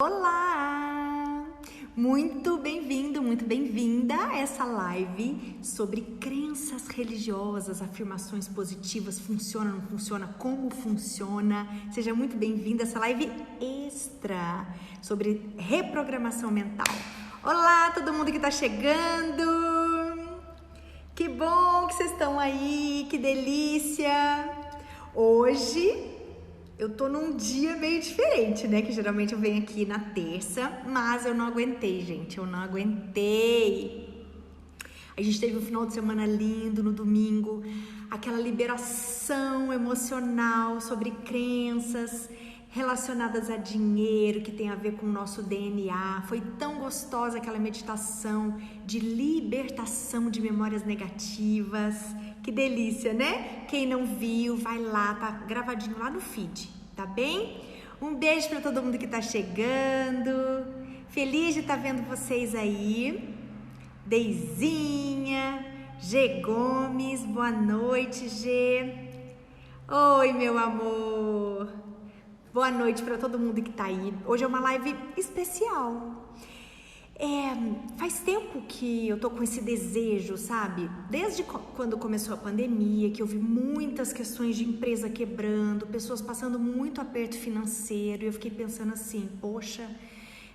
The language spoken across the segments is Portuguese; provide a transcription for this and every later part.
Olá! Muito bem-vindo, muito bem-vinda a essa live sobre crenças religiosas, afirmações positivas, funciona, não funciona, como funciona. Seja muito bem-vinda a essa live extra sobre reprogramação mental. Olá, todo mundo que tá chegando! Que bom que vocês estão aí, que delícia! Hoje eu tô num dia meio diferente, né? Que geralmente eu venho aqui na terça, mas eu não aguentei, gente. Eu não aguentei. A gente teve um final de semana lindo no domingo, aquela liberação emocional sobre crenças relacionadas a dinheiro, que tem a ver com o nosso DNA. Foi tão gostosa aquela meditação de libertação de memórias negativas. Que delícia, né? Quem não viu, vai lá, tá gravadinho lá no feed, tá bem? Um beijo para todo mundo que tá chegando. Feliz de estar vendo vocês aí. Deizinha, G Gomes, boa noite, G. Oi, meu amor. Boa noite para todo mundo que tá aí. Hoje é uma live especial. Faz tempo que eu tô com esse desejo, sabe? Desde quando começou a pandemia, que eu vi muitas questões de empresa quebrando, pessoas passando muito aperto financeiro, e eu fiquei pensando assim, poxa,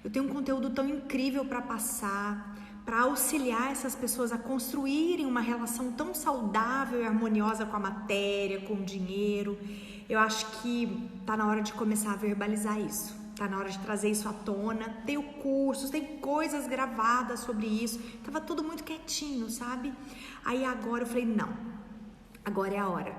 eu tenho um conteúdo tão incrível para passar, para auxiliar essas pessoas a construírem uma relação tão saudável e harmoniosa com a matéria, com o dinheiro. Eu acho que tá na hora de começar a verbalizar isso. Tá na hora de trazer isso à tona. Tenho cursos, tem coisas gravadas sobre isso. Tava tudo muito quietinho, sabe? Aí agora eu falei, não, agora é a hora.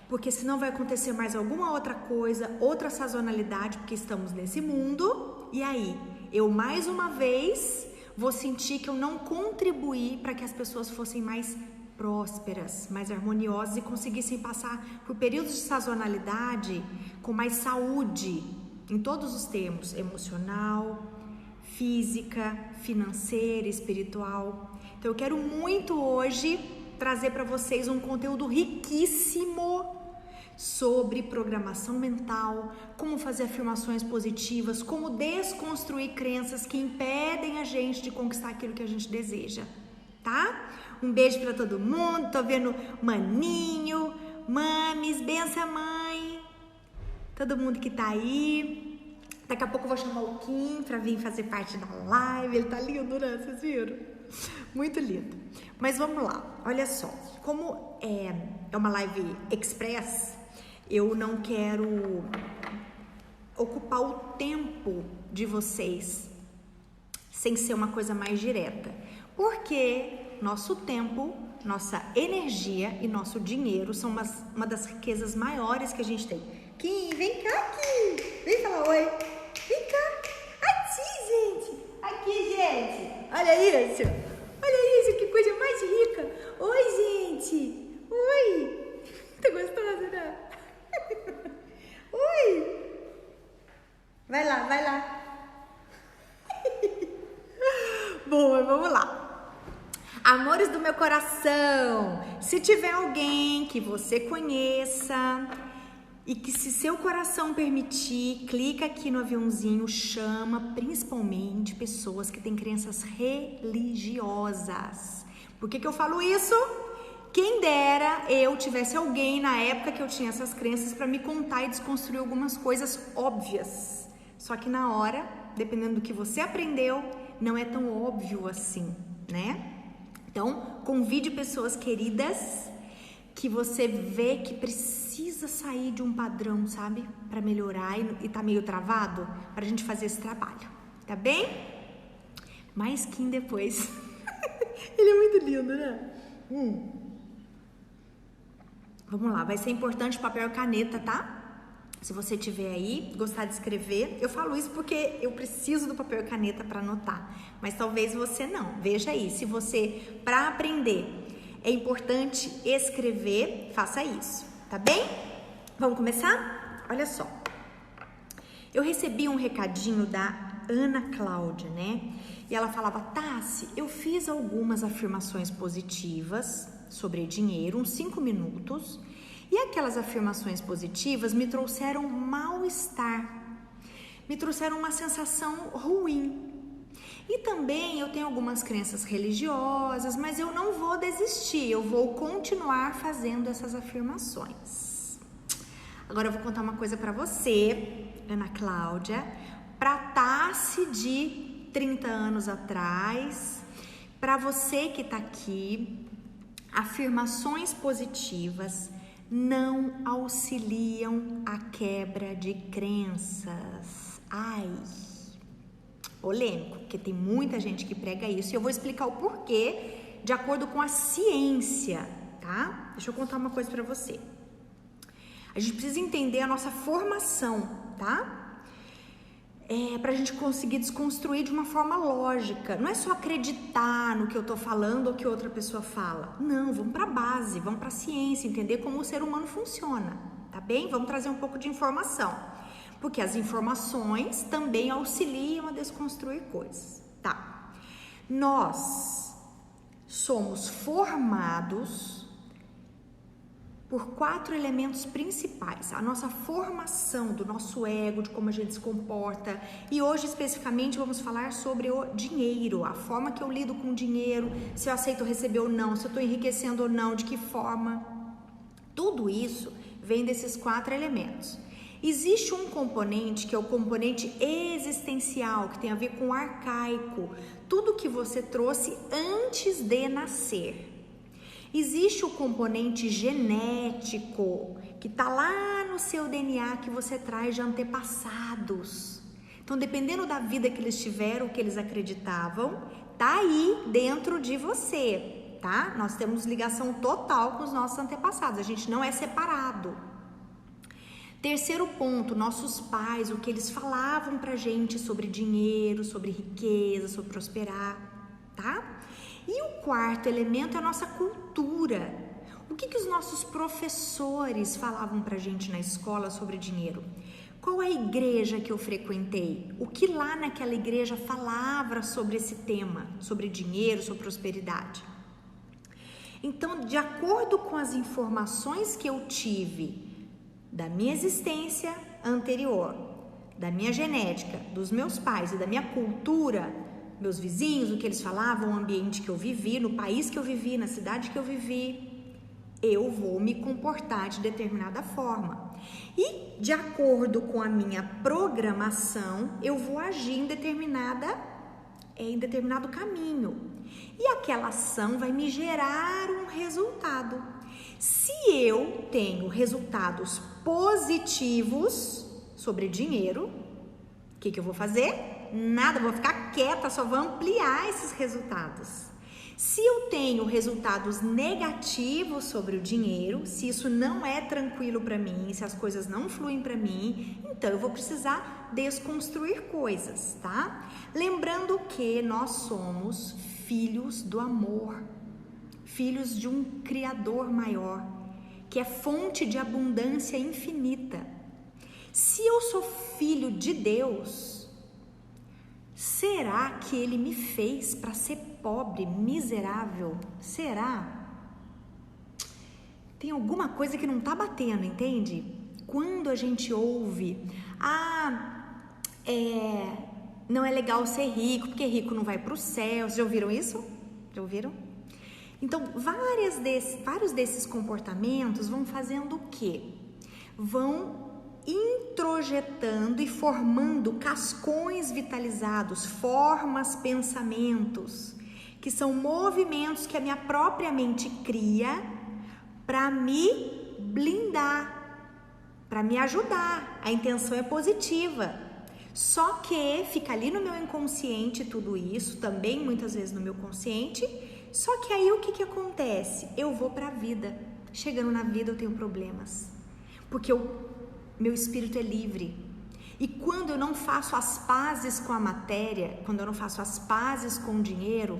Porque senão vai acontecer mais alguma outra coisa, outra sazonalidade, porque estamos nesse mundo. E aí, eu mais uma vez vou sentir que eu não contribuí para que as pessoas fossem mais prósperas, mais harmoniosas e conseguissem passar por períodos de sazonalidade com mais saúde, em todos os termos, emocional, física, financeira, espiritual. Então eu quero muito hoje trazer para vocês um conteúdo riquíssimo sobre programação mental, como fazer afirmações positivas, como desconstruir crenças que impedem a gente de conquistar aquilo que a gente deseja, tá? Um beijo para todo mundo, tô vendo Maninho, Mames, benção mãe, todo mundo que tá aí. Daqui a pouco eu vou chamar o Kim pra vir fazer parte da live. Ele tá lindo, né? Vocês viram? Muito lindo. Mas vamos lá. Olha só. Como é uma live express, eu não quero ocupar o tempo de vocês sem ser uma coisa mais direta. Porque nosso tempo, nossa energia e nosso dinheiro são uma das riquezas maiores que a gente tem. Kim, vem cá, Kim. Vem falar oi. Vem cá. Aqui, gente. Aqui, gente. Olha isso. Olha isso, que coisa mais rica. Oi, gente. Oi. Tá gostosa, né? Oi. Vai lá, vai lá. Bom, vamos lá. Amores do meu coração, se tiver alguém que você conheça e que, se seu coração permitir, clica aqui no aviãozinho, chama principalmente pessoas que têm crenças religiosas. Por que eu falo isso? Quem dera eu tivesse alguém na época que eu tinha essas crenças para me contar e desconstruir algumas coisas óbvias. Só que na hora, dependendo do que você aprendeu, não é tão óbvio assim, né? Então, convide pessoas queridas que você vê que precisa sair de um padrão, sabe? Para melhorar e tá meio travado, pra gente fazer esse trabalho, tá bem? Mais Kim depois. Ele é muito lindo, né? Vamos lá, vai ser importante papel e caneta, tá? Se você tiver aí, gostar de escrever, eu falo isso porque eu preciso do papel e caneta para anotar, mas talvez você não. Veja aí, se você, para aprender, é importante escrever, faça isso, tá bem? Vamos começar? Olha só, eu recebi um recadinho da Ana Cláudia, né? E ela falava, Tassi, eu fiz algumas afirmações positivas sobre dinheiro, uns 5 minutos, e aquelas afirmações positivas me trouxeram mal-estar. me trouxeram uma sensação ruim. E também eu tenho algumas crenças religiosas, mas eu não vou desistir, eu vou continuar fazendo essas afirmações. Agora eu vou contar uma coisa para você, Ana Cláudia, para Tassi de 30 anos atrás, para você que está aqui, afirmações positivas não auxiliam a quebra de crenças. Ai, polêmico, porque tem muita gente que prega isso e eu vou explicar o porquê de acordo com a ciência, tá? Deixa eu contar uma coisa pra você. A gente precisa entender a nossa formação, tá? Pra gente conseguir desconstruir de uma forma lógica. Não é só acreditar no que eu tô falando ou que outra pessoa fala. Não, vamos pra base, vamos pra ciência, entender como o ser humano funciona, tá bem? Vamos trazer um pouco de informação. Porque as informações também auxiliam a desconstruir coisas, tá? Nós somos formados por 4 elementos principais. A nossa formação do nosso ego, de como a gente se comporta. E hoje, especificamente, vamos falar sobre o dinheiro. A forma que eu lido com o dinheiro, se eu aceito receber ou não, se eu estou enriquecendo ou não, de que forma. Tudo isso vem desses 4 elementos. Existe um componente que é o componente existencial, que tem a ver com o arcaico, tudo que você trouxe antes de nascer. Existe o componente genético, que está lá no seu DNA, que você traz de antepassados. Então, dependendo da vida que eles tiveram, o que eles acreditavam, tá aí dentro de você, tá? Nós temos ligação total com os nossos antepassados, a gente não é separado. Terceiro ponto, nossos pais, o que eles falavam pra gente sobre dinheiro, sobre riqueza, sobre prosperar, tá? E o quarto elemento é a nossa cultura. O que os nossos professores falavam pra gente na escola sobre dinheiro? Qual a igreja que eu frequentei? O que lá naquela igreja falava sobre esse tema, sobre dinheiro, sobre prosperidade? Então, de acordo com as informações que eu tive da minha existência anterior, da minha genética, dos meus pais e da minha cultura, meus vizinhos, o que eles falavam, o ambiente que eu vivi, no país que eu vivi, na cidade que eu vivi, eu vou me comportar de determinada forma. E de acordo com a minha programação, eu vou agir em determinado caminho. E aquela ação vai me gerar um resultado. Se eu tenho resultados positivos sobre dinheiro, o que eu vou fazer? Nada, vou ficar quieta, só vou ampliar esses resultados. Se eu tenho resultados negativos sobre o dinheiro, se isso não é tranquilo para mim, se as coisas não fluem para mim, então eu vou precisar desconstruir coisas, tá? Lembrando que nós somos filhos do amor, filhos de um Criador maior, que é fonte de abundância infinita. Se eu sou filho de Deus, será que Ele me fez para ser pobre, miserável? Será? Tem alguma coisa que não está batendo, entende? Quando a gente ouve, não é legal ser rico, porque rico não vai para o céu. Vocês já ouviram isso? Já ouviram? Então, vários desses comportamentos vão fazendo o quê? Vão introjetando e formando cascões vitalizados, formas, pensamentos, que são movimentos que a minha própria mente cria para me blindar, para me ajudar. A intenção é positiva. Só que fica ali no meu inconsciente tudo isso, também muitas vezes no meu consciente. Só que aí o que acontece? Eu vou para a vida. Chegando na vida eu tenho problemas. Porque meu espírito é livre. E quando eu não faço as pazes com a matéria, quando eu não faço as pazes com o dinheiro,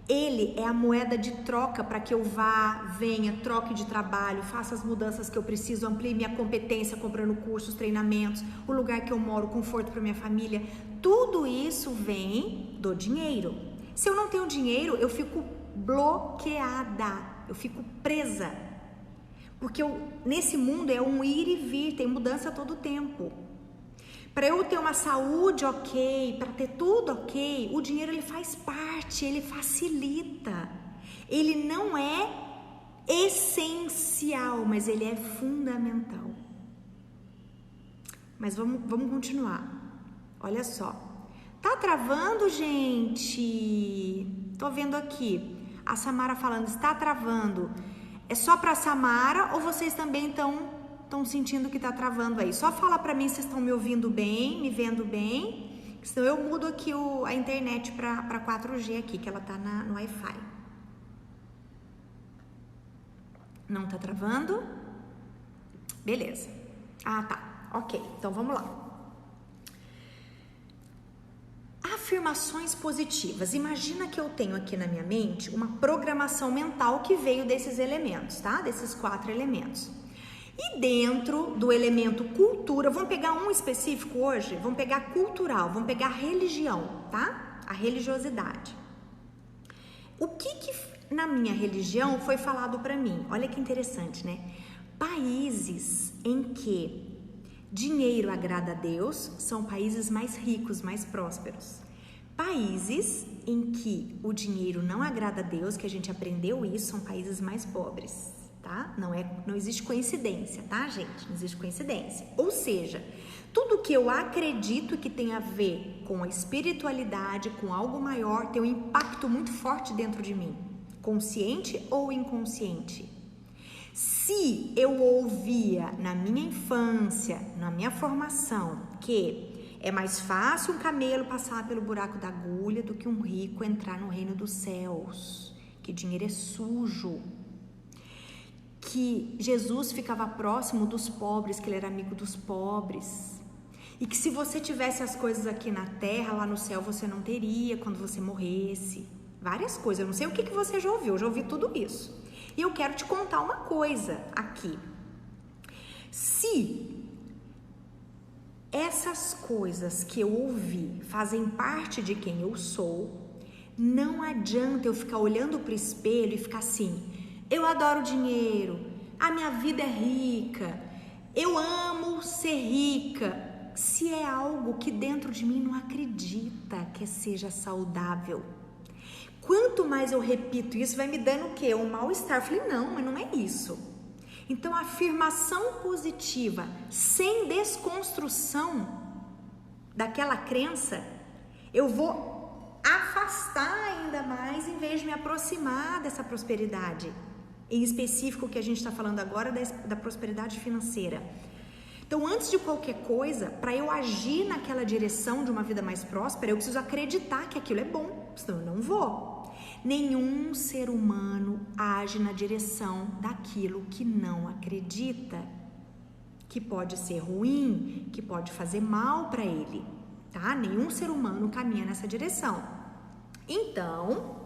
ele é a moeda de troca para que eu vá, venha, troque de trabalho, faça as mudanças que eu preciso, amplie minha competência comprando cursos, treinamentos, o lugar que eu moro, conforto para minha família. Tudo isso vem do dinheiro. Se eu não tenho dinheiro, eu fico bloqueada, eu fico presa. Porque nesse mundo é um ir e vir, tem mudança a todo tempo. Para eu ter uma saúde ok, para ter tudo ok, o dinheiro ele faz parte, ele facilita. Ele não é essencial, mas ele é fundamental. Mas vamos continuar. Olha só. Tá travando, gente? Tô vendo aqui. A Samara falando, está travando. É só para Samara ou vocês também estão sentindo que tá travando aí? Só fala para mim se vocês estão me ouvindo bem, me vendo bem. Senão eu mudo aqui a internet para 4G aqui, que ela tá no Wi-Fi. Não tá travando? Beleza. Ah, tá. Ok, então vamos lá. Afirmações positivas. Imagina que eu tenho aqui na minha mente uma programação mental que veio desses elementos, tá? Desses 4 elementos. E dentro do elemento cultura, vamos pegar um específico hoje? Vamos pegar cultural, vamos pegar religião, tá? A religiosidade. O que na minha religião foi falado para mim? Olha que interessante, né? Países em que dinheiro agrada a Deus são países mais ricos, mais prósperos. Países em que o dinheiro não agrada a Deus, que a gente aprendeu isso, são países mais pobres, tá? Não existe coincidência, tá, gente? Não existe coincidência. Ou seja, tudo que eu acredito que tem a ver com a espiritualidade, com algo maior, tem um impacto muito forte dentro de mim, consciente ou inconsciente. Se eu ouvia na minha infância, na minha formação, que é mais fácil um camelo passar pelo buraco da agulha do que um rico entrar no reino dos céus, que dinheiro é sujo, que Jesus ficava próximo dos pobres, que ele era amigo dos pobres, e que se você tivesse as coisas aqui na terra, lá no céu você não teria quando você morresse. Várias coisas, eu não sei o que você já ouviu, eu já ouvi tudo isso. E eu quero te contar uma coisa aqui. Se essas coisas que eu ouvi fazem parte de quem eu sou, não adianta eu ficar olhando para o espelho e ficar assim, eu adoro dinheiro, a minha vida é rica, eu amo ser rica, se é algo que dentro de mim não acredita que seja saudável. Quanto mais eu repito isso, vai me dando o quê? Um mal-estar. Eu falei, não, mas não é isso. Então, a afirmação positiva, sem desconstrução daquela crença, eu vou afastar ainda mais em vez de me aproximar dessa prosperidade. Em específico, o que a gente está falando agora da prosperidade financeira. Então, antes de qualquer coisa, para eu agir naquela direção de uma vida mais próspera, eu preciso acreditar que aquilo é bom, senão eu não vou. Nenhum ser humano age na direção daquilo que não acredita, que pode ser ruim, que pode fazer mal para ele, tá? Nenhum ser humano caminha nessa direção. Então,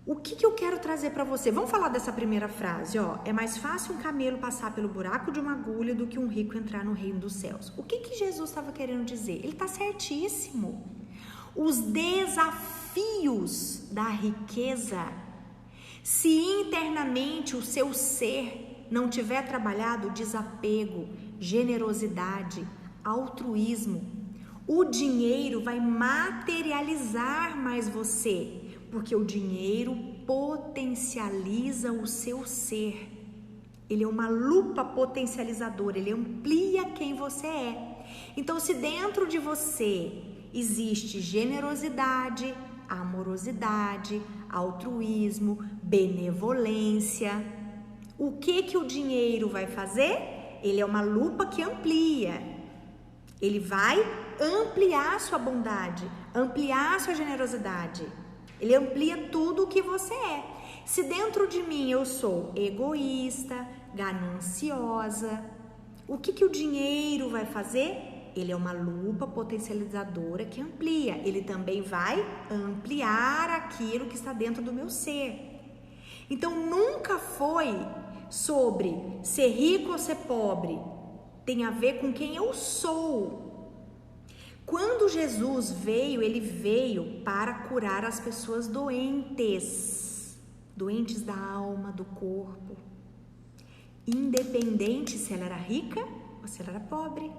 o que eu quero trazer para você? Vamos falar dessa primeira frase, ó. É mais fácil um camelo passar pelo buraco de uma agulha do que um rico entrar no reino dos céus. O que Jesus estava querendo dizer? Ele está certíssimo. Os desafios da riqueza, se internamente o seu ser não tiver trabalhado desapego, generosidade, altruísmo, o dinheiro vai materializar mais você, porque o dinheiro potencializa o seu ser. Ele é uma lupa potencializadora, ele amplia quem você é. Então, se dentro de você existe generosidade, amorosidade, altruísmo, benevolência, o que o dinheiro vai fazer? Ele é uma lupa que amplia. Ele vai ampliar sua bondade, ampliar sua generosidade. Ele amplia tudo o que você é. Se dentro de mim eu sou egoísta, gananciosa, o que o dinheiro vai fazer? Ele é uma lupa potencializadora que amplia. Ele também vai ampliar aquilo que está dentro do meu ser. Então, nunca foi sobre ser rico ou ser pobre. Tem a ver com quem eu sou. Quando Jesus veio, ele veio para curar as pessoas doentes. Doentes da alma, do corpo. Independente se ela era rica ou se ela era pobre.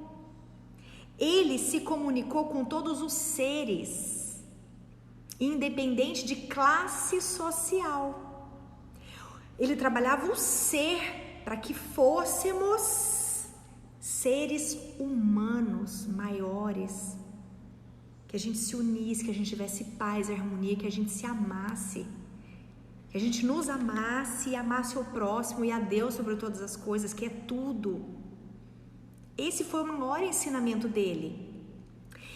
Ele se comunicou com todos os seres, independente de classe social. Ele trabalhava o ser para que fôssemos seres humanos maiores, que a gente se unisse, que a gente tivesse paz, harmonia, que a gente se amasse, que a gente nos amasse e amasse o próximo e a Deus sobre todas as coisas, que é tudo. Esse foi o maior ensinamento dele.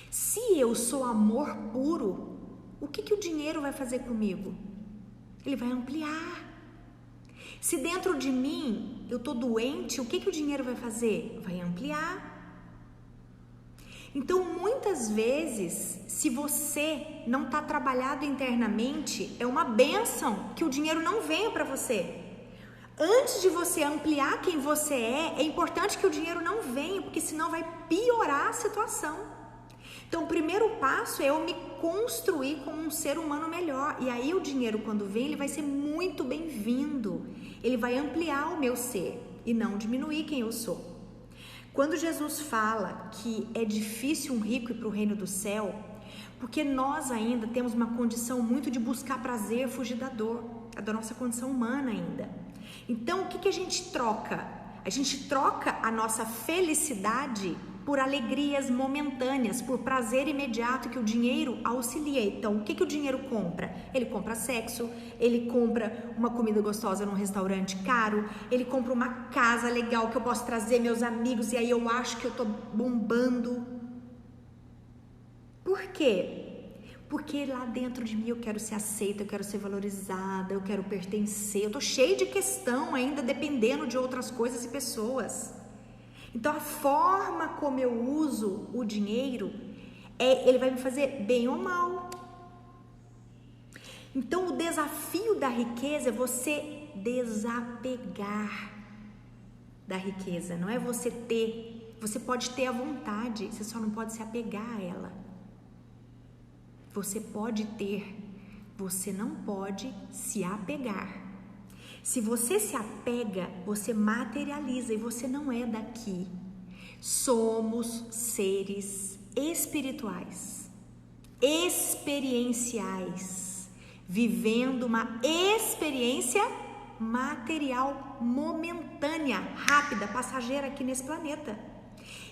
Se eu sou amor puro, o que o dinheiro vai fazer comigo? Ele vai ampliar. Se dentro de mim eu estou doente, o que o dinheiro vai fazer? Vai ampliar. Então, muitas vezes, se você não está trabalhado internamente, é uma bênção que o dinheiro não venha para você. Antes de você ampliar quem você é importante que o dinheiro não venha, porque senão vai piorar a situação. Então, o primeiro passo é eu me construir como um ser humano melhor. E aí o dinheiro, quando vem, ele vai ser muito bem-vindo. Ele vai ampliar o meu ser e não diminuir quem eu sou. Quando Jesus fala que é difícil um rico ir para o reino do céu, porque nós ainda temos uma condição muito de buscar prazer, fugir da dor, é da nossa condição humana ainda. Então, o que a gente troca? A gente troca a nossa felicidade por alegrias momentâneas, por prazer imediato que o dinheiro auxilia. Então, o que o dinheiro compra? Ele compra sexo, ele compra uma comida gostosa num restaurante caro, ele compra uma casa legal que eu posso trazer meus amigos e aí eu acho que eu tô bombando. Por quê? Porque lá dentro de mim eu quero ser aceita, eu quero ser valorizada, eu quero pertencer. Eu tô cheio de questão ainda, dependendo de outras coisas e pessoas. Então, a forma como eu uso o dinheiro, ele vai me fazer bem ou mal. Então, o desafio da riqueza é você desapegar da riqueza. Não é você ter, você pode ter à vontade, você só não pode se apegar a ela. Você pode ter, você não pode se apegar. Se você se apega, você materializa e você não é daqui. Somos seres espirituais, experienciais, vivendo uma experiência material momentânea, rápida, passageira aqui nesse planeta.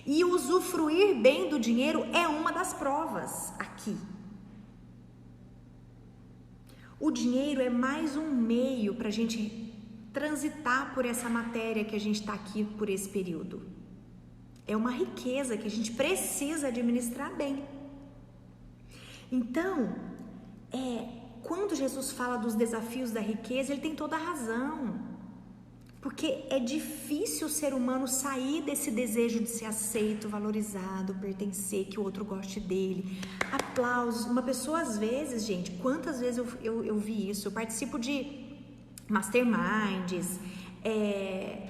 E usufruir bem do dinheiro é uma das provas aqui. O dinheiro é mais um meio para a gente transitar por essa matéria que a gente está aqui por esse período. É uma riqueza que a gente precisa administrar bem. Então, quando Jesus fala dos desafios da riqueza, ele tem toda a razão. Porque é difícil o ser humano sair desse desejo de ser aceito, valorizado, pertencer, que o outro goste dele. Aplausos. Uma pessoa, às vezes, gente, quantas vezes eu vi isso? Eu participo de masterminds,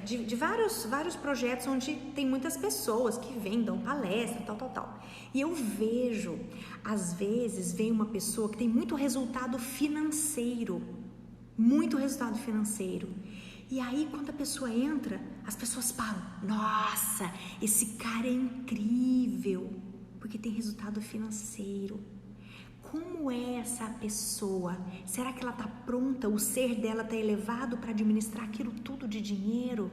de vários projetos onde tem muitas pessoas que vêm, dão palestra, tal. E eu vejo, às vezes, vem uma pessoa que tem muito resultado financeiro. E aí, quando a pessoa entra, as pessoas falam, nossa, esse cara é incrível, porque tem resultado financeiro. Como é essa pessoa? Será que ela está pronta? O ser dela está elevado para administrar aquilo tudo de dinheiro?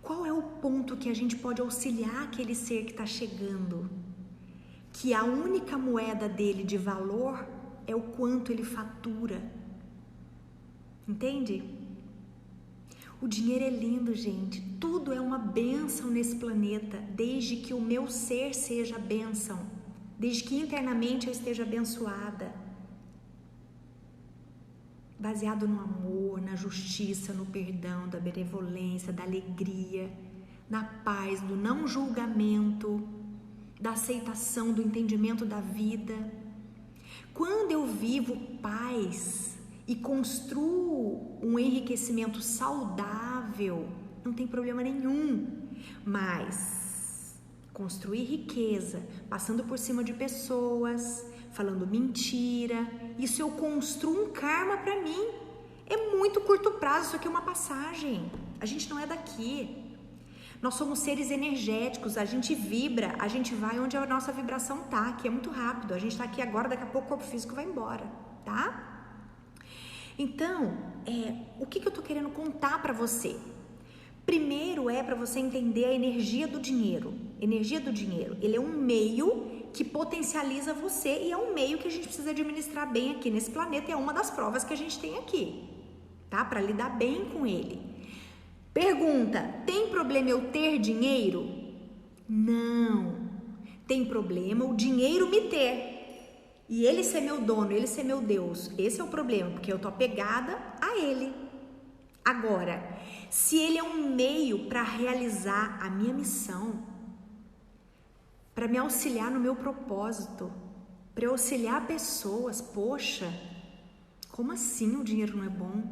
Qual é o ponto que a gente pode auxiliar aquele ser que está chegando? Que a única moeda dele de valor é o quanto ele fatura. Entende? O dinheiro é lindo, gente. Tudo é uma bênção nesse planeta, desde que o meu ser seja bênção, desde que internamente eu esteja abençoada, baseado no amor, na justiça, no perdão, da benevolência, da alegria, na paz, do não julgamento, da aceitação, do entendimento da vida. Quando eu vivo paz e construo um enriquecimento saudável, não tem problema nenhum. Mas construir riqueza, passando por cima de pessoas, falando mentira, isso eu construo um karma para mim. É muito curto prazo, isso aqui é uma passagem. A gente não é daqui. Nós somos seres energéticos, a gente vibra, a gente vai onde a nossa vibração tá, que é muito rápido. A gente tá aqui agora, daqui a pouco o corpo físico vai embora, tá? Então, o que eu tô querendo contar para você? Primeiro é para você entender a energia do dinheiro. Energia do dinheiro, ele é um meio que potencializa você e é um meio que a gente precisa administrar bem aqui nesse planeta e é uma das provas que a gente tem aqui, tá? Para lidar bem com ele. Pergunta, tem problema eu ter dinheiro? Não. Tem problema o dinheiro me ter e ele ser meu dono, ele ser meu Deus. Esse é o problema, porque eu tô apegada a ele. Agora, se ele é um meio para realizar a minha missão, para me auxiliar no meu propósito, para eu auxiliar pessoas, poxa, como assim o dinheiro não é bom?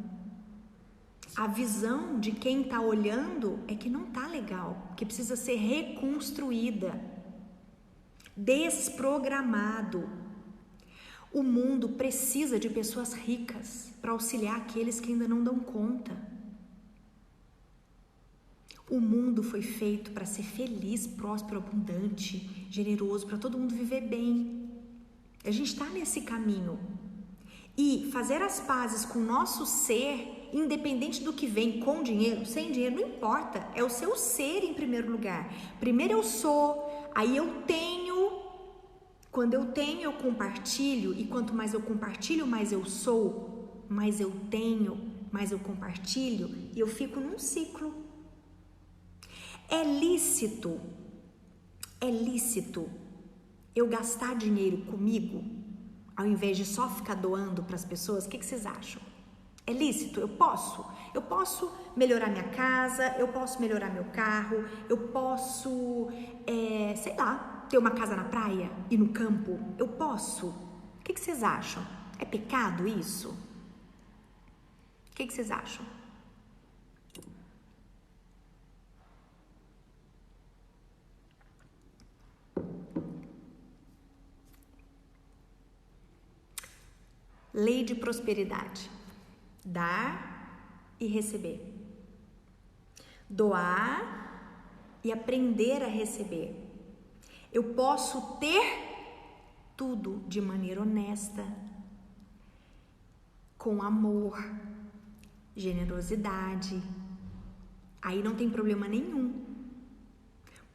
A visão de quem está olhando é que não está legal, que precisa ser reconstruída, desprogramado. O mundo precisa de pessoas ricas para auxiliar aqueles que ainda não dão conta. O mundo foi feito para ser feliz, próspero, abundante, generoso, para todo mundo viver bem. A gente está nesse caminho. E fazer as pazes com o nosso ser, independente do que vem com dinheiro, sem dinheiro, não importa. É o seu ser em primeiro lugar. Primeiro eu sou, aí eu tenho. Quando eu tenho, eu compartilho. E quanto mais eu compartilho, mais eu sou. Mais eu tenho, mais eu compartilho. E eu fico num ciclo. É lícito eu gastar dinheiro comigo, ao invés de só ficar doando para as pessoas? O que vocês acham? É lícito? Eu posso melhorar minha casa, eu posso melhorar meu carro, eu posso, sei lá, ter uma casa na praia e no campo, eu posso. O que vocês acham? É pecado isso? O que vocês acham? Lei de prosperidade. Dar e receber. Doar e aprender a receber. Eu posso ter tudo de maneira honesta, com amor, generosidade. Aí não tem problema nenhum.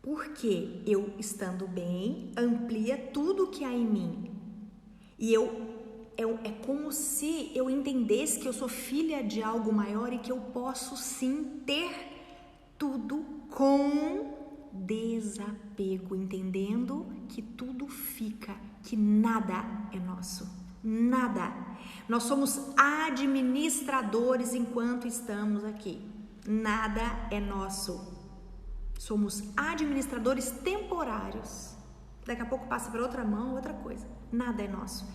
Porque eu, estando bem, amplia tudo que há em mim. E é como se eu entendesse que eu sou filha de algo maior e que eu posso sim ter tudo com desapego, entendendo que tudo fica, que nada é nosso, nada. Nós somos administradores enquanto estamos aqui, nada é nosso. Somos administradores temporários. Daqui a pouco passa para outra mão, outra coisa. Nada é nosso.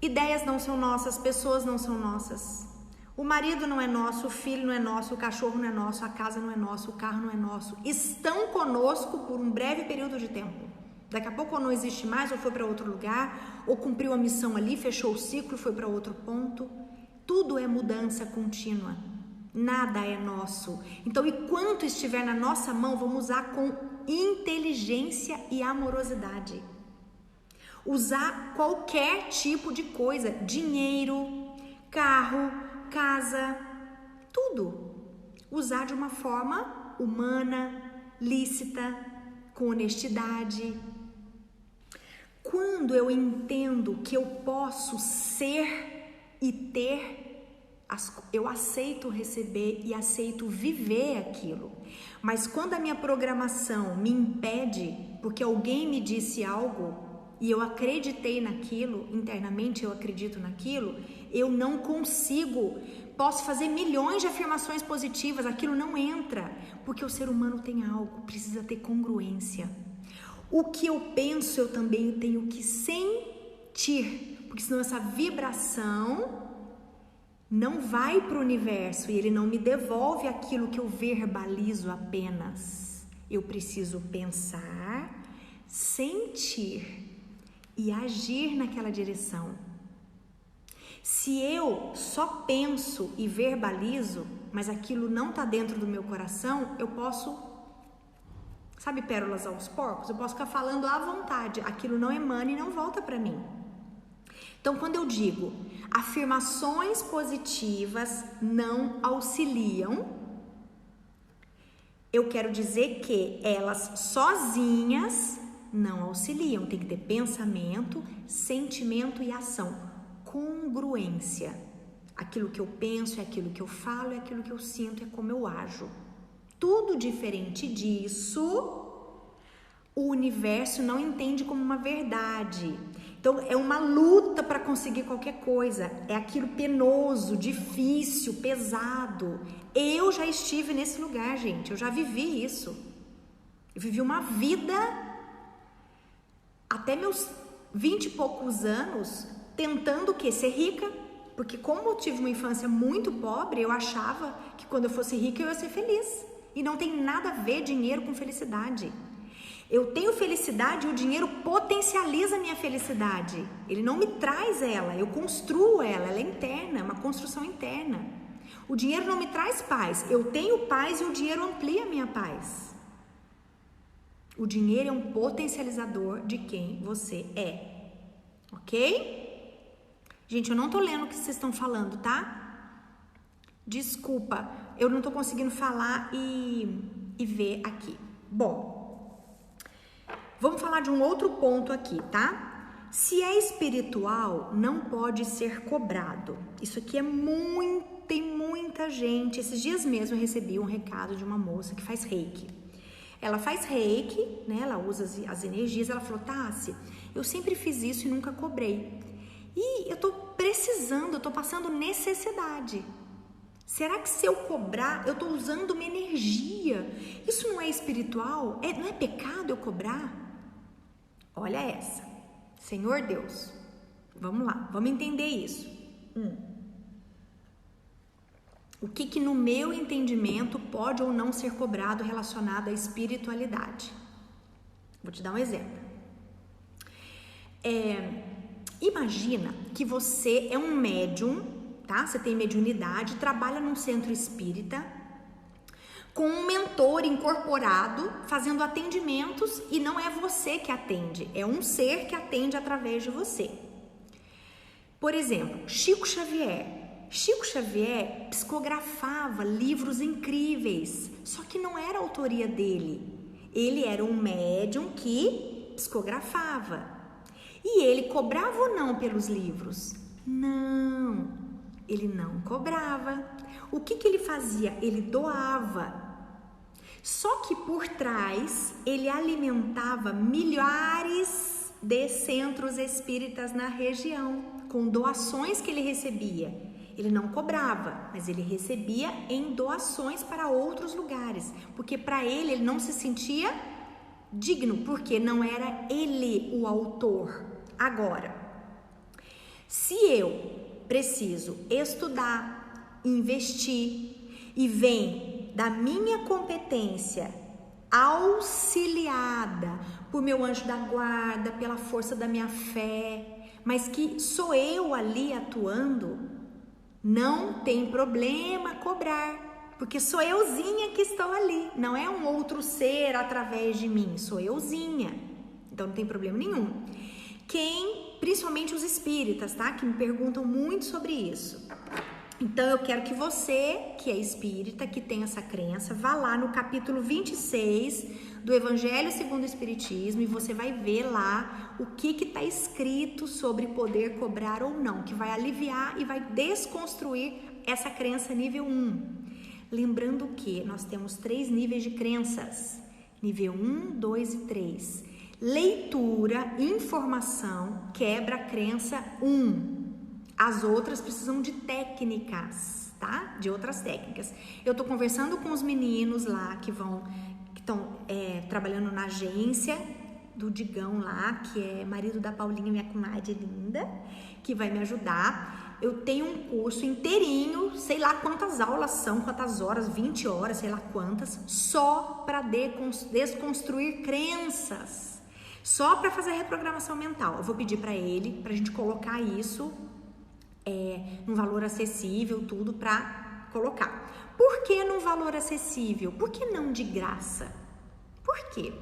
Ideias não são nossas, pessoas não são nossas. O marido não é nosso, o filho não é nosso, o cachorro não é nosso, a casa não é nossa, o carro não é nosso. Estão conosco por um breve período de tempo. Daqui a pouco ou não existe mais, ou foi para outro lugar, ou cumpriu a missão ali, fechou o ciclo, foi para outro ponto. Tudo é mudança contínua. Nada é nosso. Então, enquanto estiver na nossa mão, vamos usar com inteligência e amorosidade. Usar qualquer tipo de coisa, dinheiro, carro, casa, tudo. Usar de uma forma humana, lícita, com honestidade. Quando eu entendo que eu posso ser e ter, eu aceito receber e aceito viver aquilo. Mas quando a minha programação me impede, porque alguém me disse algo e eu acreditei naquilo, internamente eu acredito naquilo, eu não consigo. Posso fazer milhões de afirmações positivas, aquilo não entra, porque o ser humano tem algo, precisa ter congruência. O que eu penso, eu também tenho que sentir, porque senão essa vibração não vai para o universo e ele não me devolve aquilo que eu verbalizo apenas. Eu preciso pensar, sentir e agir naquela direção. Se eu só penso e verbalizo, mas aquilo não está dentro do meu coração, eu posso Sabe, pérolas aos porcos? Eu posso ficar falando à vontade, aquilo não emana e não volta para mim. Então, quando eu digo afirmações positivas não auxiliam, eu quero dizer que elas sozinhas não auxiliam. Tem que ter pensamento, sentimento e ação. Congruência. Aquilo que eu penso é aquilo que eu falo, é aquilo que eu sinto, é como eu ajo. Tudo diferente disso, o universo não entende como uma verdade. Então, é uma luta para conseguir qualquer coisa. É aquilo penoso, difícil, pesado. Eu já estive nesse lugar, gente. Eu já vivi isso. Eu vivi uma vida, até meus 20 e poucos anos, tentando o quê? Ser rica. Porque como eu tive uma infância muito pobre, eu achava que quando eu fosse rica eu ia ser feliz. E não tem nada a ver dinheiro com felicidade. Eu tenho felicidade e o dinheiro potencializa a minha felicidade. Ele não me traz ela, eu construo ela, ela é interna, é uma construção interna. O dinheiro não me traz paz, eu tenho paz e o dinheiro amplia a minha paz. O dinheiro é um potencializador de quem você é, ok? Gente, eu não tô lendo o que vocês estão falando, tá? Desculpa, eu não tô conseguindo falar e ver aqui. Bom, vamos falar de um outro ponto aqui, tá? Se é espiritual, não pode ser cobrado. Isso aqui tem muita gente. Esses dias mesmo eu recebi um recado de uma moça que faz reiki. Ela faz reiki, né? Ela usa as energias. Ela falou, Tassi, eu sempre fiz isso e nunca cobrei. E eu tô precisando, eu tô passando necessidade. Será que se eu cobrar, eu tô usando uma energia? Isso não é espiritual? Não é pecado eu cobrar? Olha essa. Senhor Deus, vamos lá, vamos entender isso. O que no meu entendimento pode ou não ser cobrado relacionado à espiritualidade? Vou te dar um exemplo. Imagina que você é um médium, tá? Você tem mediunidade, trabalha num centro espírita, com um mentor incorporado, fazendo atendimentos, e não é você que atende, é um ser que atende através de você. Por exemplo, Chico Xavier psicografava livros incríveis, só que não era autoria dele. Ele era um médium que psicografava. E ele cobrava ou não pelos livros? Não, ele não cobrava. O que ele fazia? Ele doava. Só que por trás, ele alimentava milhares de centros espíritas na região, com doações que ele recebia. Ele não cobrava, mas ele recebia em doações para outros lugares, porque para ele não se sentia digno, porque não era ele o autor. Agora, se eu preciso estudar, investir e vem da minha competência auxiliada por meu anjo da guarda, pela força da minha fé, mas que sou eu ali atuando, não tem problema cobrar, porque sou euzinha que estou ali, não é um outro ser através de mim, sou euzinha, então não tem problema nenhum. Principalmente os espíritas, tá? Que me perguntam muito sobre isso. Então eu quero que você, que é espírita, que tem essa crença, vá lá no capítulo 26 do Evangelho segundo o Espiritismo e você vai ver lá o que está escrito sobre poder cobrar ou não, que vai aliviar e vai desconstruir essa crença nível 1. Lembrando que nós temos 3 níveis de crenças, nível 1, 2 e 3. Leitura, informação, quebra a crença 1. As outras precisam de técnicas, tá? De outras técnicas. Eu tô conversando com os meninos lá que estão trabalhando na agência do Digão lá, que é marido da Paulinha, minha comadre linda, que vai me ajudar. Eu tenho um curso inteirinho, sei lá quantas aulas são, quantas horas, 20 horas, sei lá quantas, só para desconstruir crenças, só para fazer reprogramação mental. Eu vou pedir para ele, pra gente colocar isso num valor acessível, tudo para colocar. Por que num valor acessível? Por que não de graça? Por quê?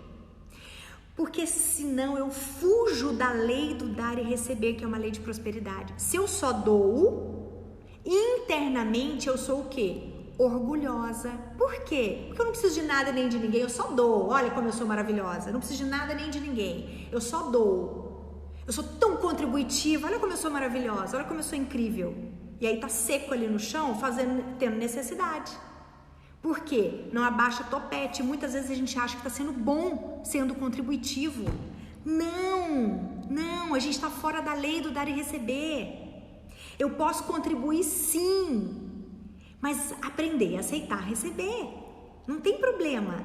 Porque senão eu fujo da lei do dar e receber, que é uma lei de prosperidade. Se eu só dou, internamente eu sou o quê? Orgulhosa. Por quê? Porque eu não preciso de nada nem de ninguém, eu só dou. Olha como eu sou maravilhosa. Eu não preciso de nada nem de ninguém, eu só dou. Eu sou tão contributiva, olha como eu sou maravilhosa, olha como eu sou incrível. E aí tá seco ali no chão, tendo necessidade. Por quê? Não abaixa topete. Muitas vezes a gente acha que está sendo bom, sendo contributivo. Não, a gente está fora da lei do dar e receber. Eu posso contribuir sim, mas aprender a aceitar receber. Não tem problema.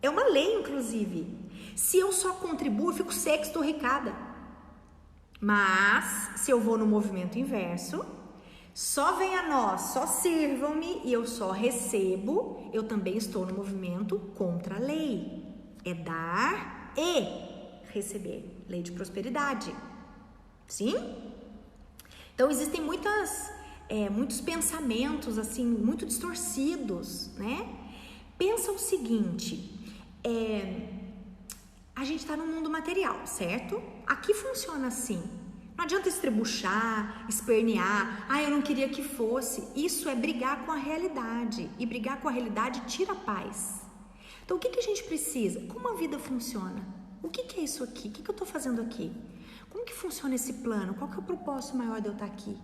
É uma lei, inclusive. Se eu só contribuo, eu fico seca, estorricada. Mas, se eu vou no movimento inverso, só vem a nós, só sirvam-me e eu só recebo, eu também estou no movimento contra a lei. É dar e receber. Lei de prosperidade. Sim? Então existem muitos pensamentos assim, muito distorcidos, né? Pensa o seguinte, a gente está no mundo material, certo? Aqui funciona assim. Não adianta estrebuchar, espernear, eu não queria que fosse. Isso é brigar com a realidade. E brigar com a realidade tira a paz. Então o que a gente precisa? Como a vida funciona? O que é isso aqui? O que eu estou fazendo aqui? Como que funciona esse plano? Qual que é o propósito maior de eu estar aqui?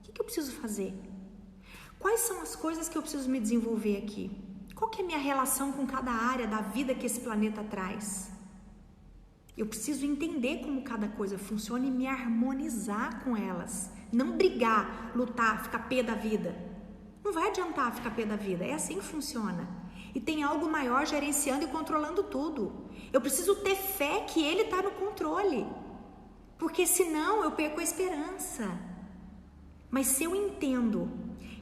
O que eu preciso fazer? Quais são as coisas que eu preciso me desenvolver aqui? Qual que é a minha relação com cada área da vida que esse planeta traz? Eu preciso entender como cada coisa funciona e me harmonizar com elas. Não brigar, lutar, ficar pé da vida. Não vai adiantar ficar pé da vida. É assim que funciona. E tem algo maior gerenciando e controlando tudo. Eu preciso ter fé que Ele está no controle. Porque senão eu perco a esperança. Mas se eu entendo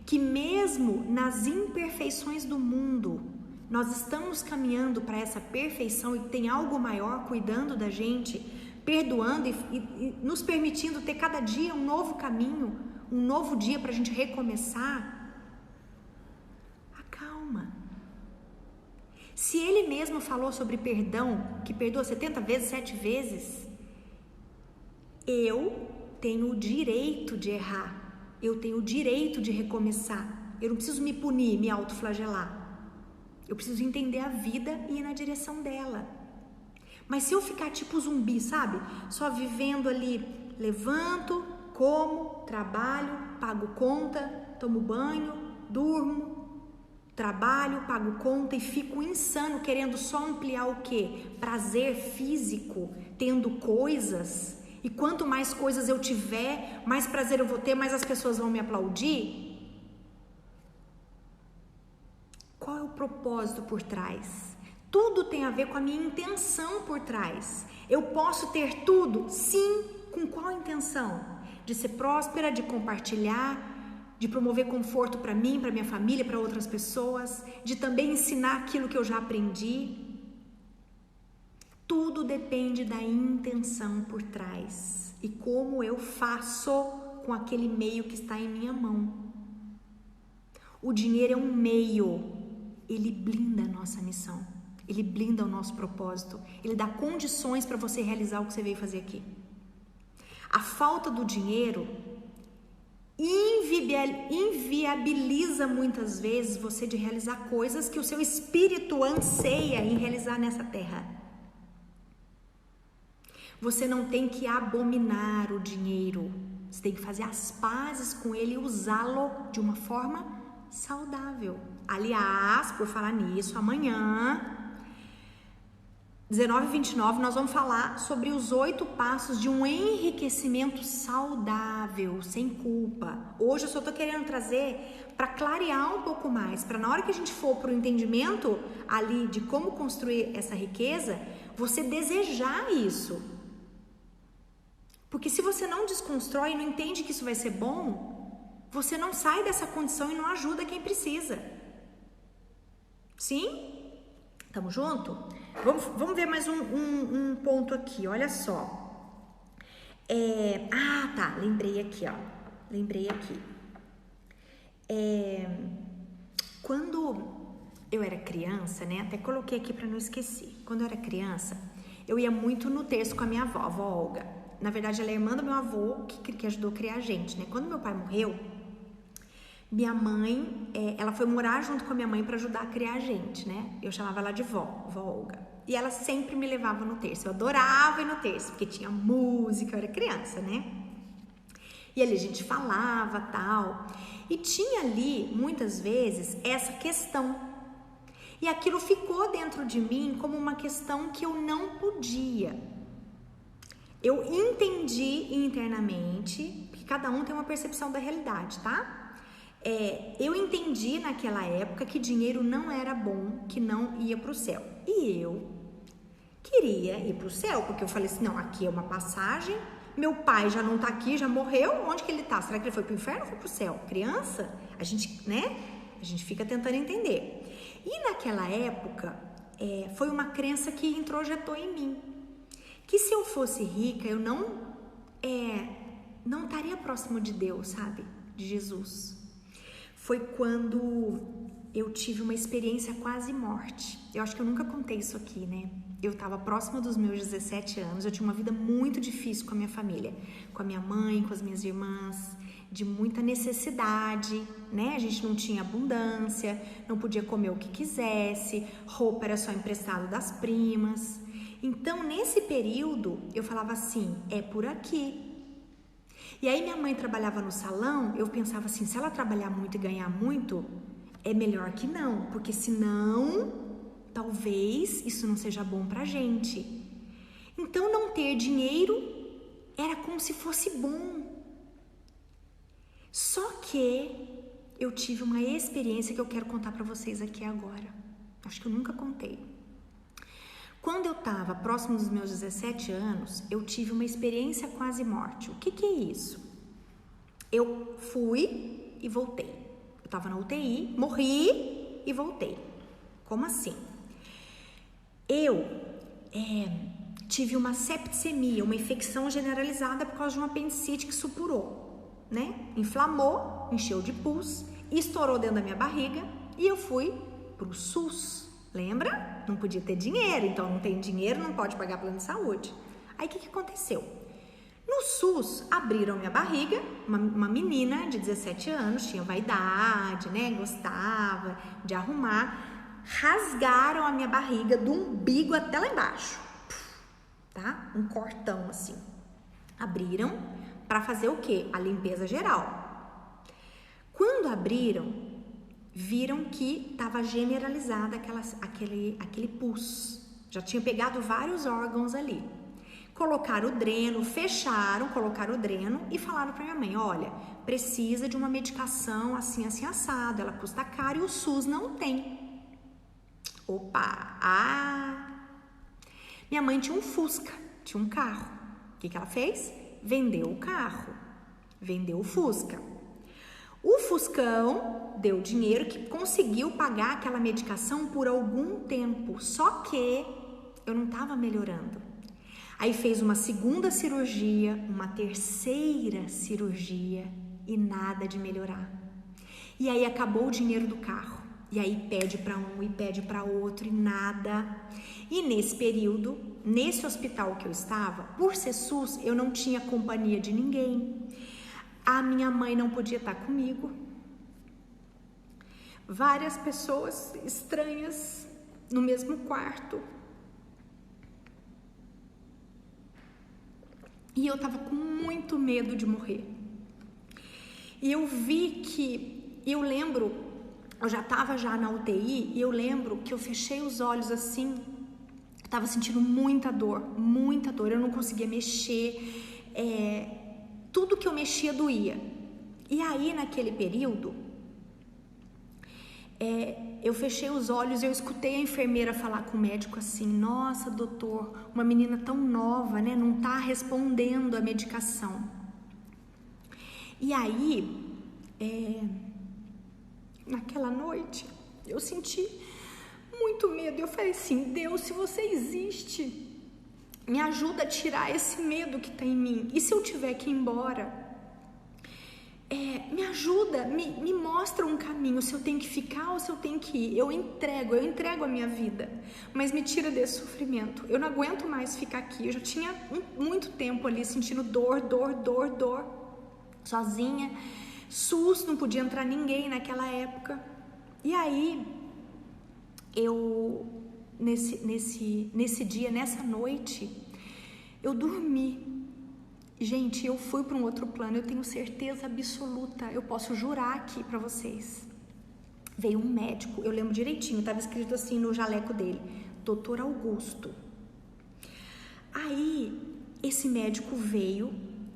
que mesmo nas imperfeições do mundo, nós estamos caminhando para essa perfeição e tem algo maior cuidando da gente, perdoando e nos permitindo ter cada dia um novo caminho, um novo dia para a gente recomeçar. Acalma. Se Ele mesmo falou sobre perdão, que perdoa 70 vezes, 7 vezes, eu tenho o direito de errar, eu tenho o direito de recomeçar. Eu não preciso me punir, me autoflagelar. Eu preciso entender a vida e ir na direção dela. Mas se eu ficar tipo zumbi, sabe? Só vivendo ali, levanto, como, trabalho, pago conta, tomo banho, durmo, trabalho, pago conta e fico insano querendo só ampliar o quê? Prazer físico, tendo coisas. E quanto mais coisas eu tiver, mais prazer eu vou ter, mais as pessoas vão me aplaudir. Qual é o propósito por trás? Tudo tem a ver com a minha intenção por trás. Eu posso ter tudo? Sim. Com qual intenção? De ser próspera, de compartilhar, de promover conforto para mim, para minha família, para outras pessoas, de também ensinar aquilo que eu já aprendi. Tudo depende da intenção por trás e como eu faço com aquele meio que está em minha mão. O dinheiro é um meio. Ele blinda a nossa missão, ele blinda o nosso propósito, ele dá condições para você realizar o que você veio fazer aqui. A falta do dinheiro inviabiliza muitas vezes você de realizar coisas que o seu espírito anseia em realizar nessa terra. Você não tem que abominar o dinheiro, você tem que fazer as pazes com ele e usá-lo de uma forma saudável. Aliás, por falar nisso, amanhã, 19h29, nós vamos falar sobre os 8 passos de um enriquecimento saudável, sem culpa. Hoje eu só tô querendo trazer para clarear um pouco mais, para na hora que a gente for para o entendimento ali de como construir essa riqueza, você desejar isso. Porque se você não desconstrói e não entende que isso vai ser bom, você não sai dessa condição e não ajuda quem precisa. Sim? Tamo junto? Vamos ver mais um ponto aqui, olha só. Lembrei aqui, ó. Quando eu era criança, né? Até coloquei aqui para não esquecer. Quando eu era criança, eu ia muito no terço com a minha avó, a avó Olga. Na verdade, ela é irmã do meu avô, que ajudou a criar a gente, né? Quando meu pai morreu, minha mãe, ela foi morar junto com a minha mãe para ajudar a criar a gente, né? Eu chamava ela de vó Olga. E ela sempre me levava no terço. Eu adorava ir no terço, porque tinha música, eu era criança, né? E ali a gente falava, tal. E tinha ali, muitas vezes, essa questão. E aquilo ficou dentro de mim como uma questão que eu não podia. Eu entendi internamente, porque cada um tem uma percepção da realidade, tá? Eu entendi naquela época que dinheiro não era bom, que não ia para o céu. E eu queria ir para o céu, porque eu falei assim, não, aqui é uma passagem, meu pai já não tá aqui, já morreu, onde que ele tá? Será que ele foi para o inferno ou foi para o céu? Criança, a gente, né? A gente fica tentando entender. E naquela época, foi uma crença que introjetou em mim, que se eu fosse rica, eu não estaria próximo de Deus, sabe? De Jesus. Foi quando eu tive uma experiência quase morte. Eu acho que eu nunca contei isso aqui, né? Eu estava próxima dos meus 17 anos, eu tinha uma vida muito difícil com a minha família, com a minha mãe, com as minhas irmãs, de muita necessidade, né? A gente não tinha abundância, não podia comer o que quisesse, roupa era só emprestado das primas. Então, nesse período, eu falava assim, é por aqui. E aí minha mãe trabalhava no salão, eu pensava assim, se ela trabalhar muito e ganhar muito, é melhor que não, porque senão, talvez isso não seja bom pra gente. Então não ter dinheiro era como se fosse bom. Só que eu tive uma experiência que eu quero contar pra vocês aqui agora. Acho que eu nunca contei. Quando eu estava próximo dos meus 17 anos, eu tive uma experiência quase morte. O que é isso? Eu fui e voltei. Eu estava na UTI, morri e voltei. Como assim? Eu tive uma septicemia, uma infecção generalizada por causa de uma apendicite que supurou, né? Inflamou, encheu de pus, estourou dentro da minha barriga e eu fui pro SUS. Lembra? Não podia ter dinheiro, então não tem dinheiro, não pode pagar plano de saúde. Aí o que aconteceu? No SUS, abriram minha barriga, uma menina de 17 anos, tinha vaidade, né? Gostava de arrumar. Rasgaram a minha barriga do umbigo até lá embaixo, tá? Um cortão assim. Abriram para fazer o quê? A limpeza geral. Quando abriram, viram que estava generalizada aquele pus. Já tinha pegado vários órgãos ali. Colocaram o dreno, fecharam, colocaram o dreno e falaram para minha mãe, olha, precisa de uma medicação assim, assim, assado, ela custa caro e o SUS não tem. Opa! Minha mãe tinha um Fusca, tinha um carro. O que ela fez? Vendeu o carro, vendeu o Fusca. O Fuscão deu dinheiro que conseguiu pagar aquela medicação por algum tempo, só que eu não estava melhorando. Aí fez uma segunda cirurgia, uma terceira cirurgia e nada de melhorar. E aí acabou o dinheiro do carro. E aí pede para um e pede para outro e nada. E nesse período, nesse hospital que eu estava, por ser SUS, eu não tinha companhia de ninguém. A minha mãe não podia estar comigo. Várias pessoas estranhas no mesmo quarto. E eu tava com muito medo de morrer. E eu vi que, eu lembro, eu já tava na UTI, e eu lembro que eu fechei os olhos assim, eu tava sentindo muita dor, eu não conseguia mexer, tudo que eu mexia doía. E aí, naquele período, eu fechei os olhos e eu escutei a enfermeira falar com o médico assim, nossa, doutor, uma menina tão nova, né, não tá respondendo a medicação. E aí, naquela noite, eu senti muito medo. Eu falei assim, Deus, se você existe, me ajuda a tirar esse medo que tá em mim. E se eu tiver que ir embora? me ajuda, me mostra um caminho, se eu tenho que ficar ou se eu tenho que ir. Eu entrego a minha vida, mas me tira desse sofrimento. Eu não aguento mais ficar aqui. Eu já tinha muito tempo ali sentindo dor, sozinha. SUS, não podia entrar ninguém naquela época. E aí, nesse dia, nessa noite, eu dormi. Gente, eu fui para um outro plano, eu tenho certeza absoluta, eu posso jurar aqui para vocês. Veio um médico, eu lembro direitinho, estava escrito assim no jaleco dele, Dr. Augusto. Aí, esse médico veio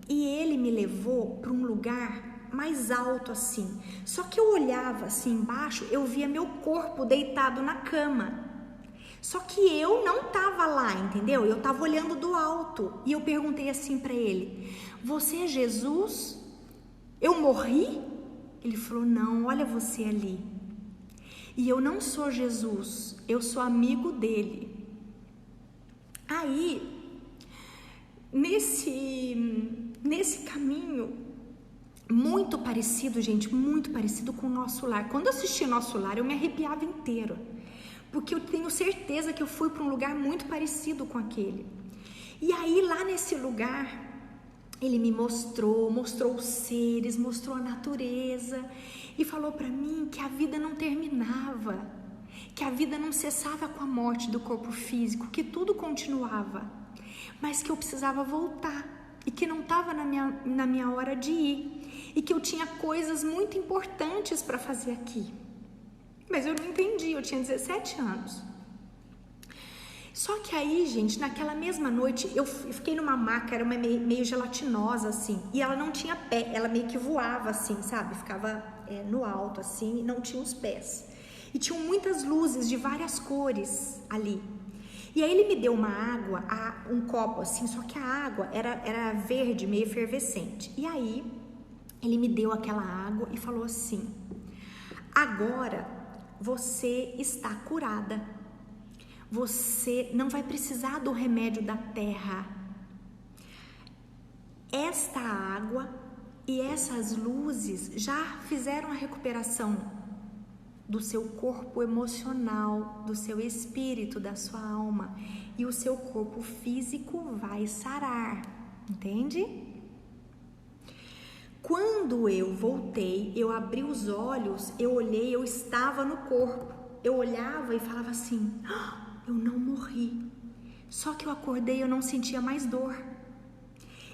e ele me levou para um lugar mais alto assim. Só que eu olhava assim embaixo, eu via meu corpo deitado na cama. Só que eu não tava lá, entendeu? Eu tava olhando do alto. E eu perguntei assim pra ele: você é Jesus? Eu morri? Ele falou: não, olha você ali. E eu não sou Jesus, eu sou amigo dele. Aí, nesse caminho, muito parecido, gente, muito parecido com o Nosso Lar. Quando eu assisti Nosso Lar, eu me arrepiava inteira. Porque eu tenho certeza que eu fui para um lugar muito parecido com aquele. E aí, lá nesse lugar, ele me mostrou os seres, mostrou a natureza e falou para mim que a vida não terminava, que a vida não cessava com a morte do corpo físico, que tudo continuava, mas que eu precisava voltar e que não estava na minha hora de ir e que eu tinha coisas muito importantes para fazer aqui. Mas eu não entendi, eu tinha 17 anos. Só que aí, gente, naquela mesma noite, eu fiquei numa maca, era uma meio gelatinosa, assim, e ela não tinha pé, ela meio que voava, assim, sabe? Ficava no alto, assim, e não tinha os pés. E tinham muitas luzes de várias cores ali. E aí ele me deu uma água, um copo, assim, só que a água era verde, meio efervescente. E aí, ele me deu aquela água e falou assim: agora você está curada, você não vai precisar do remédio da terra. Esta água e essas luzes já fizeram a recuperação do seu corpo emocional, do seu espírito, da sua alma, e o seu corpo físico vai sarar, entende? Quando eu voltei, eu abri os olhos, eu olhei, eu estava no corpo. Eu olhava e falava assim: eu não morri. Só que eu acordei e eu não sentia mais dor.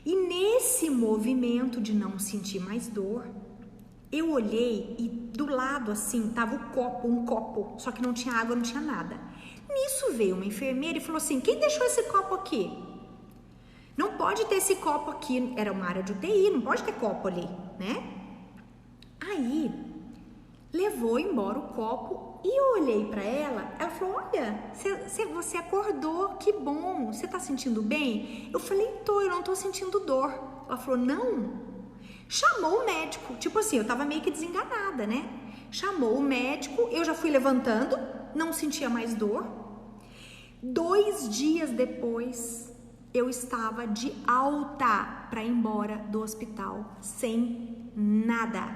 E nesse movimento de não sentir mais dor, eu olhei e do lado assim, tava um copo, só que não tinha água, não tinha nada. Nisso veio uma enfermeira e falou assim: quem deixou esse copo aqui? Não pode ter esse copo aqui, era uma área de UTI, não pode ter copo ali, né? Aí, levou embora o copo e eu olhei pra ela, ela falou: olha, você acordou, que bom, você tá sentindo bem? Eu falei: eu não tô sentindo dor. Ela falou: não. Chamou o médico, tipo assim, eu tava meio que desenganada, né? Chamou o médico, eu já fui levantando, não sentia mais dor. 2 dias depois, eu estava de alta para ir embora do hospital, sem nada.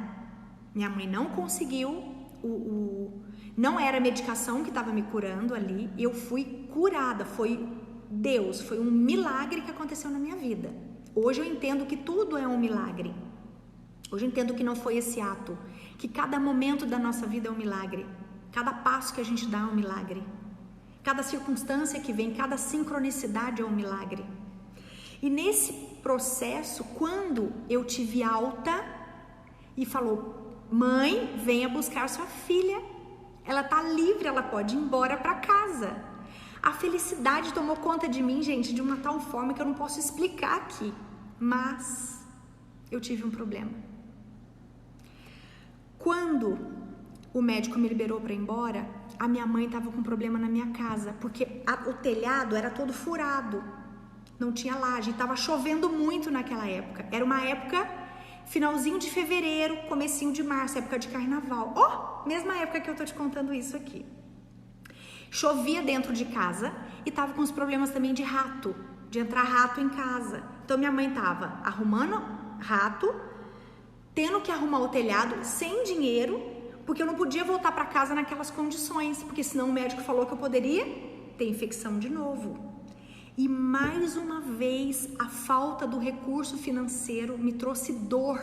Minha mãe não conseguiu, não era a medicação que estava me curando ali, eu fui curada, foi Deus, foi um milagre que aconteceu na minha vida. Hoje eu entendo que tudo é um milagre. Hoje eu entendo que não foi esse ato, que cada momento da nossa vida é um milagre, cada passo que a gente dá é um milagre. Cada circunstância que vem, cada sincronicidade é um milagre. E nesse processo, quando eu tive alta e falou: mãe, venha buscar sua filha, ela tá livre, ela pode ir embora para casa. A felicidade tomou conta de mim, gente, de uma tal forma que eu não posso explicar aqui. Mas eu tive um problema. Quando o médico me liberou para ir embora, a minha mãe estava com problema na minha casa, porque o telhado era todo furado, não tinha laje, estava chovendo muito naquela época. Era uma época, finalzinho de fevereiro, comecinho de março, época de carnaval. Mesma época que eu tô te contando isso aqui. Chovia dentro de casa e estava com os problemas também de rato, de entrar rato em casa. Então minha mãe estava arrumando rato, tendo que arrumar o telhado sem dinheiro, porque eu não podia voltar para casa naquelas condições, porque senão o médico falou que eu poderia ter infecção de novo. E mais uma vez, a falta do recurso financeiro me trouxe dor.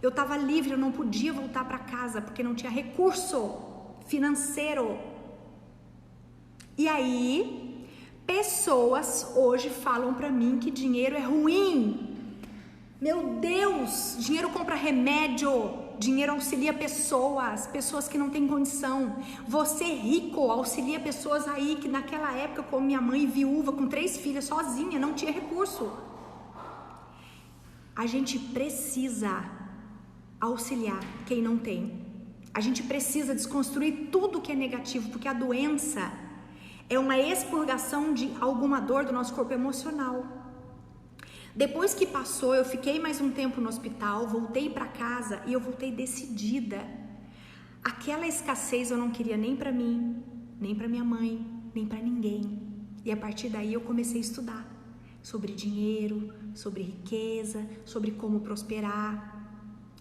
Eu estava livre, eu não podia voltar para casa, porque não tinha recurso financeiro. E aí, pessoas hoje falam para mim que dinheiro é ruim. Meu Deus, dinheiro compra remédio, dinheiro auxilia pessoas que não têm condição. Você rico auxilia pessoas aí que naquela época, como minha mãe, viúva, com 3 filhas, sozinha, não tinha recurso. A gente precisa auxiliar quem não tem. A gente precisa desconstruir tudo que é negativo, porque a doença é uma expurgação de alguma dor do nosso corpo emocional. Depois que passou, eu fiquei mais um tempo no hospital, voltei para casa e eu voltei decidida. Aquela escassez eu não queria nem para mim, nem para minha mãe, nem para ninguém. E a partir daí eu comecei a estudar sobre dinheiro, sobre riqueza, sobre como prosperar.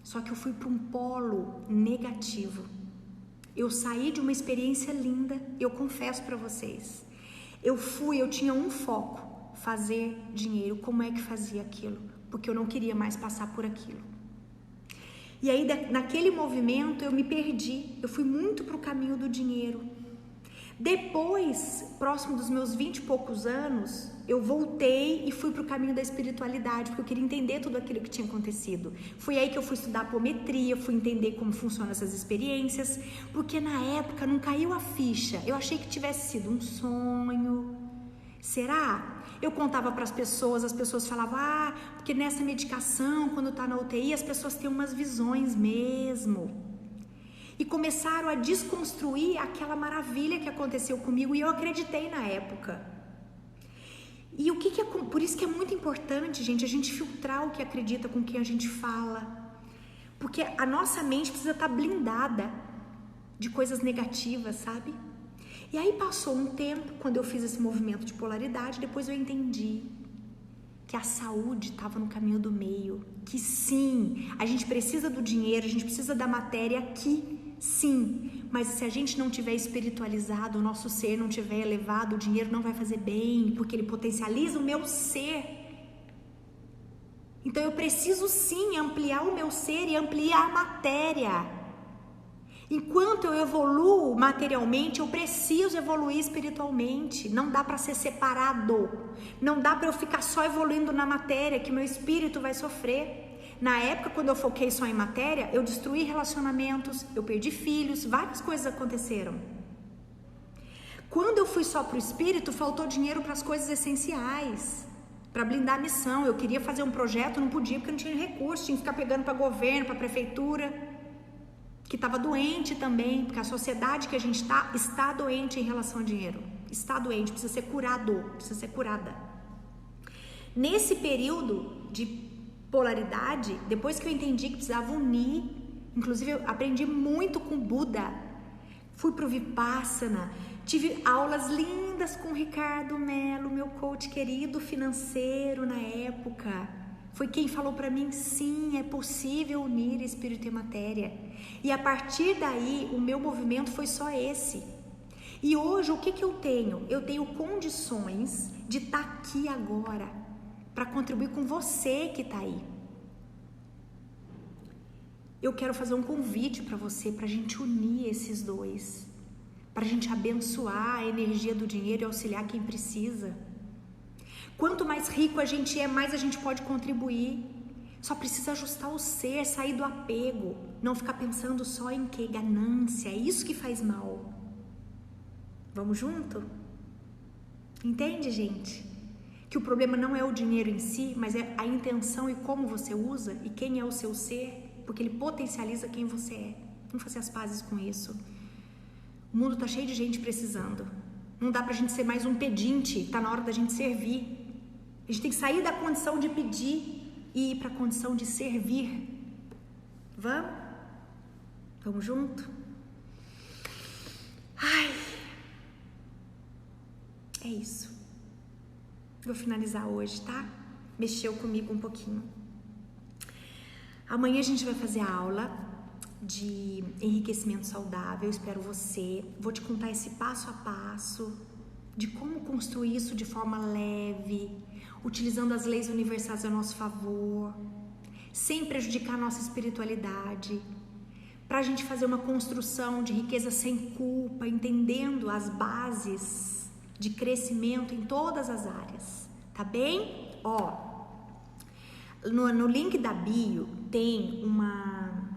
Só que eu fui para um polo negativo. Eu saí de uma experiência linda, eu confesso para vocês. Eu tinha um foco. Fazer dinheiro, como é que fazia aquilo? Porque eu não queria mais passar por aquilo. E aí, naquele movimento, eu me perdi. Eu fui muito para o caminho do dinheiro. Depois, próximo dos meus 20 e poucos anos, eu voltei e fui para o caminho da espiritualidade, porque eu queria entender tudo aquilo que tinha acontecido. Foi aí que eu fui estudar apometria, fui entender como funcionam essas experiências, porque na época não caiu a ficha. Eu achei que tivesse sido um sonho. Será? Eu contava para as pessoas falavam, porque nessa medicação, quando está na UTI, as pessoas têm umas visões mesmo. E começaram a desconstruir aquela maravilha que aconteceu comigo e eu acreditei na época. E por isso que é muito importante, gente, a gente filtrar o que acredita com quem a gente fala. Porque a nossa mente precisa estar blindada de coisas negativas, sabe? E aí passou um tempo, quando eu fiz esse movimento de polaridade, depois eu entendi que a saúde estava no caminho do meio, que sim, a gente precisa do dinheiro, a gente precisa da matéria aqui, sim, mas se a gente não tiver espiritualizado, o nosso ser não tiver elevado, o dinheiro não vai fazer bem, porque ele potencializa o meu ser. Então eu preciso sim ampliar o meu ser e ampliar a matéria. Enquanto eu evoluo materialmente, eu preciso evoluir espiritualmente. Não dá para ser separado. Não dá para eu ficar só evoluindo na matéria, que meu espírito vai sofrer. Na época, quando eu foquei só em matéria, eu destruí relacionamentos, eu perdi filhos, várias coisas aconteceram. Quando eu fui só para o espírito, faltou dinheiro para as coisas essenciais, para blindar a missão. Eu queria fazer um projeto, não podia porque não tinha recurso, tinha que ficar pegando para governo, para prefeitura, que estava doente também, porque a sociedade que a gente está doente em relação ao dinheiro, está doente, precisa ser curado, precisa ser curada. Nesse período de polaridade, depois que eu entendi que precisava unir, inclusive eu aprendi muito com Buda, fui pro Vipassana, tive aulas lindas com o Ricardo Mello, meu coach querido financeiro na época. Foi quem falou para mim, sim, é possível unir espírito e matéria. E a partir daí, o meu movimento foi só esse. E hoje, o que eu tenho? Eu tenho condições de estar aqui agora, para contribuir com você que está aí. Eu quero fazer um convite para você, para a gente unir esses dois. Para a gente abençoar a energia do dinheiro e auxiliar quem precisa. Quanto mais rico a gente é, mais a gente pode contribuir. Só precisa ajustar o ser, sair do apego. Não ficar pensando só em que? Ganância, é isso que faz mal. Vamos junto? Entende, gente? Que o problema não é o dinheiro em si, mas é a intenção e como você usa e quem é o seu ser, porque ele potencializa quem você é. Vamos fazer as pazes com isso. O mundo tá cheio de gente precisando. Não dá pra gente ser mais um pedinte, tá na hora da gente servir. A gente tem que sair da condição de pedir e ir para a condição de servir. Vamos? Vamos junto? Ai, é isso. Vou finalizar hoje, tá? Mexeu comigo um pouquinho. Amanhã a gente vai fazer a aula de enriquecimento saudável, eu espero você. Vou te contar esse passo a passo de como construir isso de forma leve, utilizando as leis universais a nosso favor, sem prejudicar a nossa espiritualidade, para a gente fazer uma construção de riqueza sem culpa, entendendo as bases de crescimento em todas as áreas, tá bem? No link da bio tem como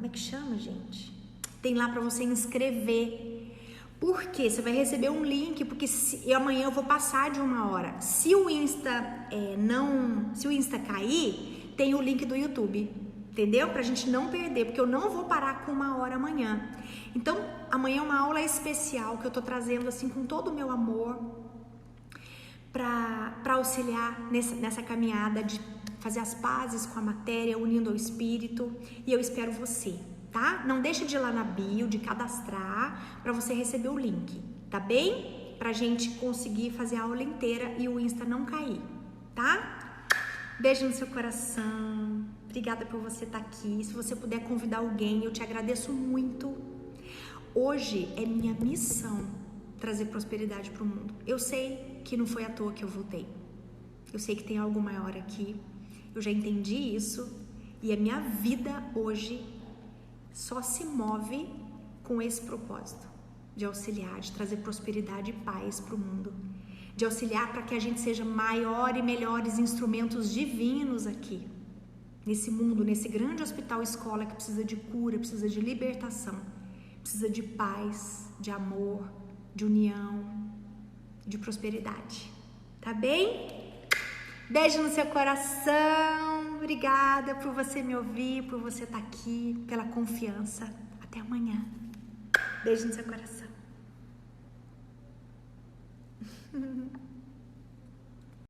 é que chama, gente? Tem lá para você inscrever. Por quê? Você vai receber um link, porque amanhã eu vou passar de 1 hora. Se o Insta cair, tem o link do YouTube, entendeu? Pra gente não perder, porque eu não vou parar com 1 hora amanhã. Então, amanhã é uma aula especial que eu tô trazendo assim com todo o meu amor para auxiliar nessa caminhada de fazer as pazes com a matéria, unindo ao espírito, e eu espero você, tá? Não deixa de ir lá na bio, de cadastrar, para você receber o link, tá bem? Pra gente conseguir fazer a aula inteira e o Insta não cair, tá? Beijo no seu coração, obrigada por você estar aqui. Se você puder convidar alguém, eu te agradeço muito. Hoje é minha missão trazer prosperidade para o mundo. Eu sei que não foi à toa que eu voltei. Eu sei que tem algo maior aqui. Eu já entendi isso. E a minha vida hoje só se move com esse propósito de auxiliar, de trazer prosperidade e paz para o mundo. De auxiliar para que a gente seja maior e melhores instrumentos divinos aqui. Nesse mundo, nesse grande hospital escola que precisa de cura, precisa de libertação. Precisa de paz, de amor, de união, de prosperidade. Tá bem? Beijo no seu coração. Obrigada por você me ouvir, por você estar aqui, pela confiança. Até amanhã. Beijo no seu coração.